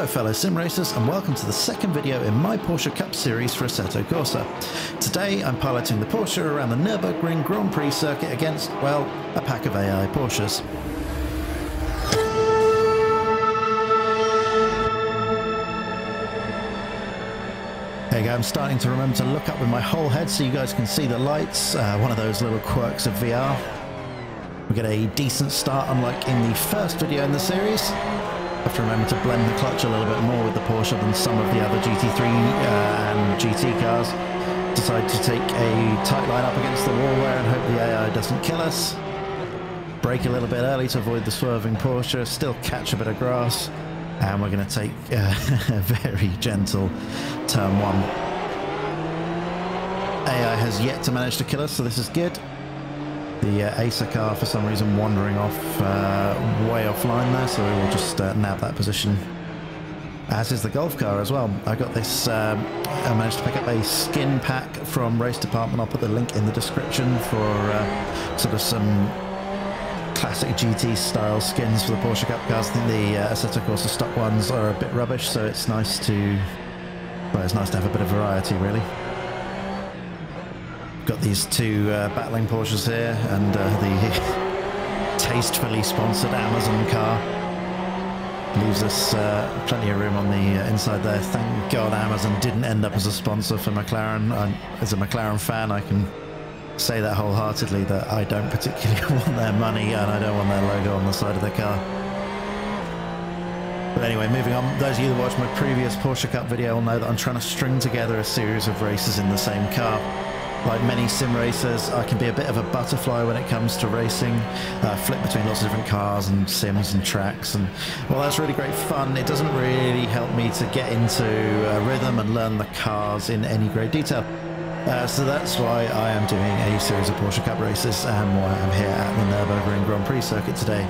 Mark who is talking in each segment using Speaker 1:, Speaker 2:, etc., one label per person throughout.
Speaker 1: Hello fellow sim racers and welcome to the second video in my Porsche Cup series for Assetto Corsa. Today I'm piloting the Porsche around the Nurburgring Grand Prix circuit against, well, a pack of AI Porsches. There you go, I'm starting to remember to look up with my whole head so you guys can see the lights, one of those little quirks of VR. We get a decent start unlike in the first video in the series. I have to remember to blend the clutch a little bit more with the Porsche than some of the other GT3 and GT cars. Decide to take a tight line up against the wall there and hope the AI doesn't kill us. Brake a little bit early to avoid the swerving Porsche, still catch a bit of grass, and we're going to take a very gentle turn one. AI has yet to manage to kill us, so this is good. The Acer car for some reason wandering off way offline there, so we'll just nab that position. As is the Golf car as well. I got this, I managed to pick up a skin pack from Race Department. I'll put the link in the description for sort of some classic GT style skins for the Porsche Cup cars. I think the Assetto Corsa stock ones are a bit rubbish, so it's nice to, well, it's nice to have a bit of variety really. Got these two battling Porsches here and the tastefully sponsored Amazon car leaves us plenty of room on the inside there. Thank God Amazon didn't end up as a sponsor for McLaren. As a McLaren fan, I can say that wholeheartedly that I don't particularly want their money and I don't want their logo on the side of the car. But anyway, moving on, those of you that watched my previous Porsche Cup video will know that I'm trying to string together a series of races in the same car. Like many sim racers, I can be a bit of a butterfly when it comes to racing, flip between lots of different cars and sims and tracks, and well, that's really great fun. It doesn't really help me to get into rhythm and learn the cars in any great detail. So that's why I am doing a series of Porsche Cup races and why I'm here at the Nurburgring Grand Prix circuit today.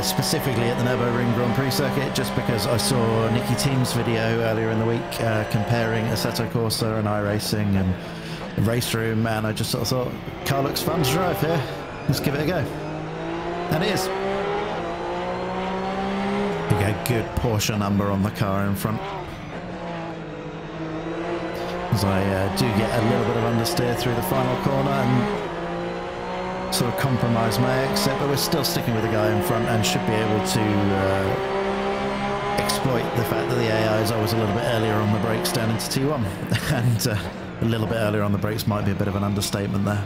Speaker 1: Specifically at the Nurburgring Grand Prix circuit, just because I saw NegenTienTwaalf's video earlier in the week comparing Assetto Corsa and iRacing and race room, and I just sort of thought, car looks fun to drive here, let's give it a go. And it is. You get a good Porsche number on the car in front. As I do get a little bit of understeer through the final corner and sort of compromise my exit, but we're still sticking with the guy in front and should be able to exploit the fact that the AI is always a little bit earlier on the brakes down into T1 and a little bit earlier on the brakes might be a bit of an understatement there.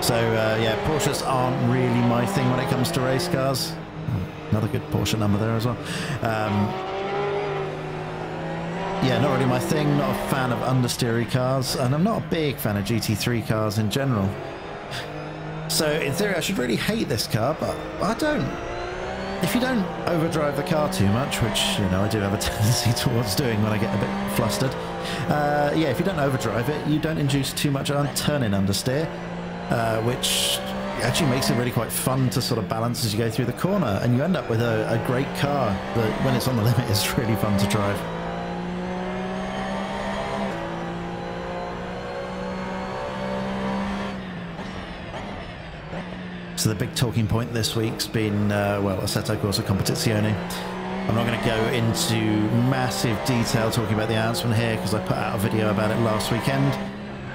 Speaker 1: So yeah, Porsches aren't really my thing when it comes to race cars. Another good Porsche number there as well. Yeah, not really my thing, not a fan of understeery cars, and I'm not a big fan of GT3 cars in general. So in theory I should really hate this car, but I don't. If you don't overdrive the car too much, which, you know, I do have a tendency towards doing when I get a bit flustered, yeah, if you don't overdrive it, you don't induce too much turn-in understeer, which actually makes it really quite fun to sort of balance as you go through the corner, and you end up with a great car that, when it's on the limit, is really fun to drive. So the big talking point this week's been, well, Assetto Corsa Competizione. I'm not going to go into massive detail talking about the announcement here because I put out a video about it last weekend.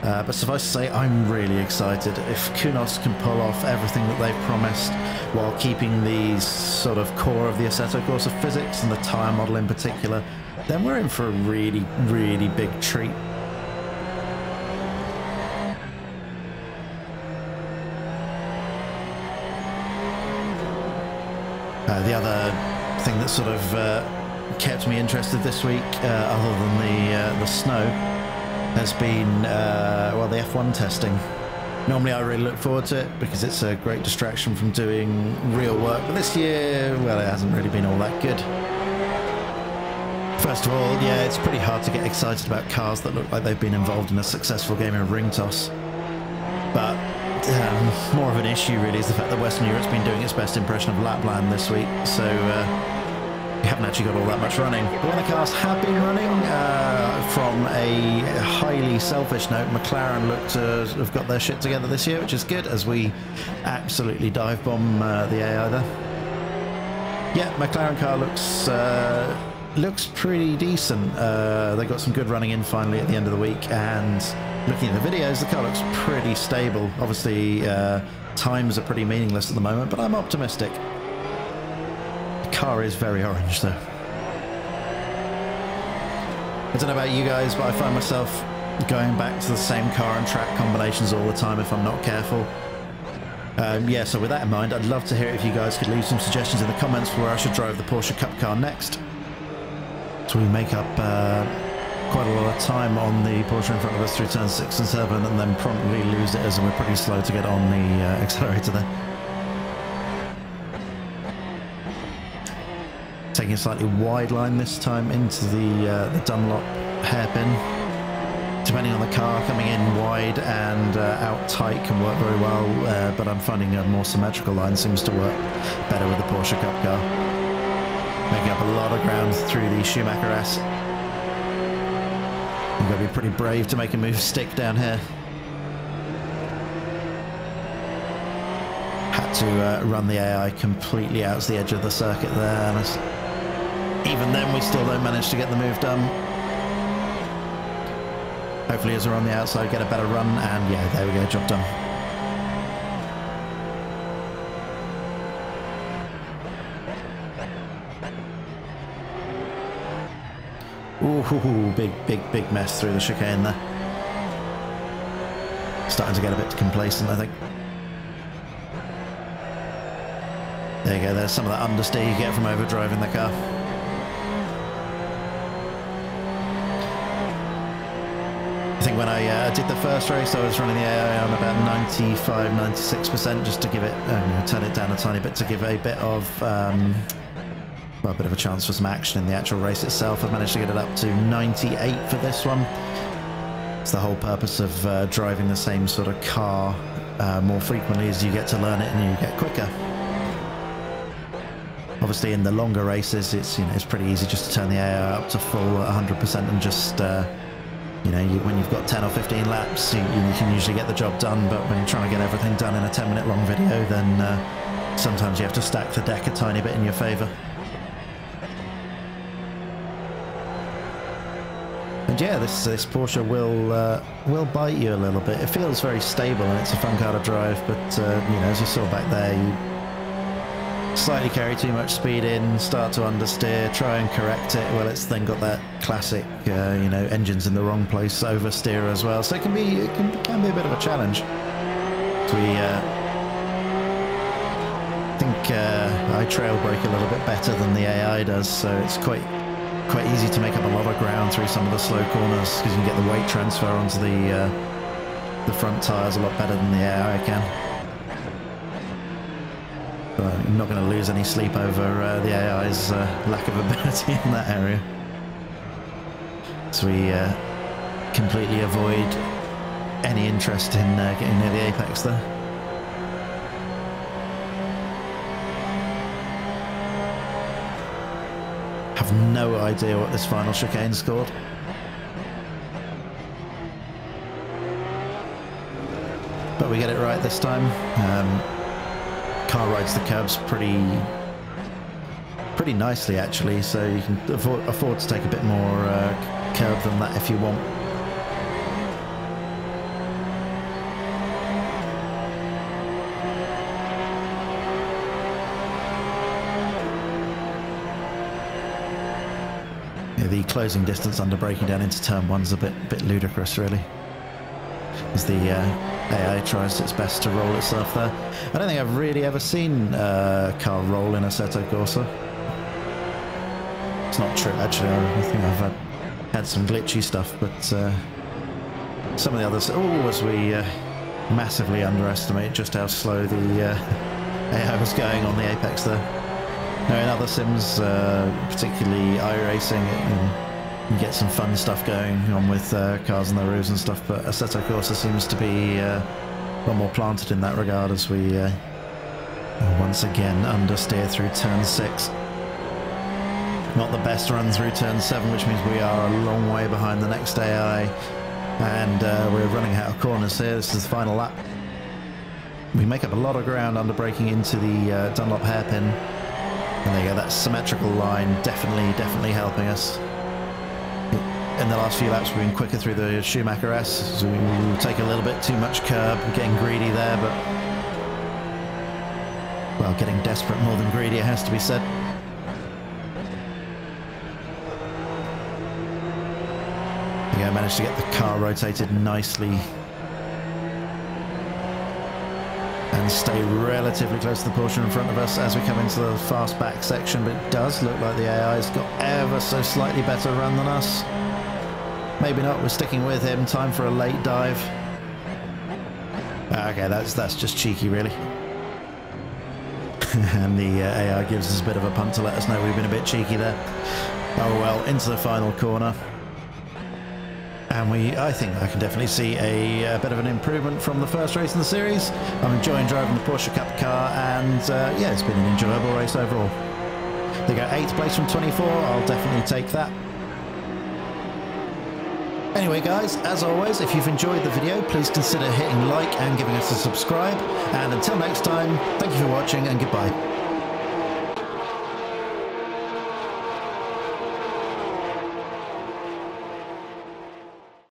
Speaker 1: But suffice to say, I'm really excited. If Kunos can pull off everything that they've promised while keeping the sort of core of the Assetto Corsa physics and the tyre model in particular, then we're in for a really, really big treat. The other thing that sort of kept me interested this week, other than the snow, has been well, the F1 testing. Normally I really look forward to it because it's a great distraction from doing real work, but this year, well, it hasn't really been all that good. First of all, yeah, it's pretty hard to get excited about cars that look like they've been involved in a successful game of ring toss. But more of an issue really is the fact that Western Europe's been doing its best impression of Lapland this week, so we haven't actually got all that much running. But when the cars have been running, from a highly selfish note, McLaren look to have got their shit together this year, which is good, as we absolutely dive bomb the AI there. Yeah, McLaren car looks pretty decent. They got some good running in finally at the end of the week, and looking at the videos, the car looks pretty stable. Obviously, times are pretty meaningless at the moment, but I'm optimistic. The car is very orange, though. I don't know about you guys, but I find myself going back to the same car and track combinations all the time if I'm not careful. Yeah, so with that in mind, I'd love to hear if you guys could leave some suggestions in the comments for where I should drive the Porsche Cup car next. So we make up quite a lot of time on the Porsche in front of us through turns 6 and 7, and then promptly lose it as we're pretty slow to get on the accelerator there. Taking a slightly wide line this time into the Dunlop hairpin. Depending on the car, coming in wide and out tight can work very well, but I'm finding a more symmetrical line seems to work better with the Porsche Cup car. Making up a lot of ground through the Schumacher S. You've got to be pretty brave to make a move stick down here. Had to run the AI completely out to the edge of the circuit there, and even then we still don't manage to get the move done. Hopefully as we're on the outside get a better run, and yeah, there we go, job done. Ooh, big mess through the chicane there. Starting to get a bit complacent, I think. There you go, there's some of that understeer you get from overdriving the car. I think when I did the first race, I was running the AI on about 95–96% just to give it, turn it down a tiny bit to give a bit of, well, a bit of a chance for some action in the actual race itself. I've managed to get it up to 98 for this one. It's the whole purpose of driving the same sort of car more frequently as you get to learn it and you get quicker. Obviously, in the longer races, it's it's pretty easy just to turn the AI up to full 100% and just when you've got 10 or 15 laps, you can usually get the job done, but when you're trying to get everything done in a 10-minute long video, then sometimes you have to stack the deck a tiny bit in your favour. And yeah, this Porsche will bite you a little bit. It feels very stable and it's a fun car to drive, but as you saw back there, you slightly carry too much speed in, start to understeer, try and correct it. Well, it's then got that classic, engines in the wrong place oversteer as well. So it can be a bit of a challenge. So we think I trail brake a little bit better than the AI does, so it's quite easy to make up a lot of ground through some of the slow corners because you can get the weight transfer onto the front tyres a lot better than the AI can. I'm not going to lose any sleep over the AI's lack of ability in that area. So we completely avoid any interest in getting near the apex there. Have no idea what this final chicane scored. But we get it right this time. Car rides the curbs pretty nicely actually, so you can afford to take a bit more curb than that if you want. Yeah, the closing distance under braking down into turn 1's a bit ludicrous really, as the AI tries its best to roll itself there. I don't think I've really ever seen a car roll in Assetto Corsa. It's not true, actually. I think I've had some glitchy stuff, but some of the others... Oh, as we massively underestimate just how slow the AI was going on the apex there. Now, in other sims, particularly iRacing, you get some fun stuff going on with cars and their roofs and stuff, but Assetto Corsa seems to be a lot more planted in that regard as we once again understeer through turn 6. Not the best run through turn 7, which means we are a long way behind the next AI, and we're running out of corners here. This is the final lap. We make up a lot of ground under braking into the Dunlop hairpin. And there you go, that symmetrical line definitely helping us. In the last few laps we've been quicker through the Schumacher S, so we take a little bit too much curb, getting greedy there, but well, getting desperate more than greedy, it has to be said. Yeah, I managed to get the car rotated nicely and stay relatively close to the Porsche in front of us as we come into the fast back section, but it does look like the AI's got ever so slightly better run than us. Maybe not, we're sticking with him. Time for a late dive. Okay, that's just cheeky, really. And the AI gives us a bit of a punt to let us know we've been a bit cheeky there. Oh well, into the final corner. And I think I can definitely see a bit of an improvement from the first race in the series. I'm enjoying driving the Porsche Cup car, and yeah, it's been an enjoyable race overall. They go 8th place from 24, I'll definitely take that. Anyway guys, as always, if you've enjoyed the video, please consider hitting like and giving us a subscribe. And until next time, thank you for watching and goodbye.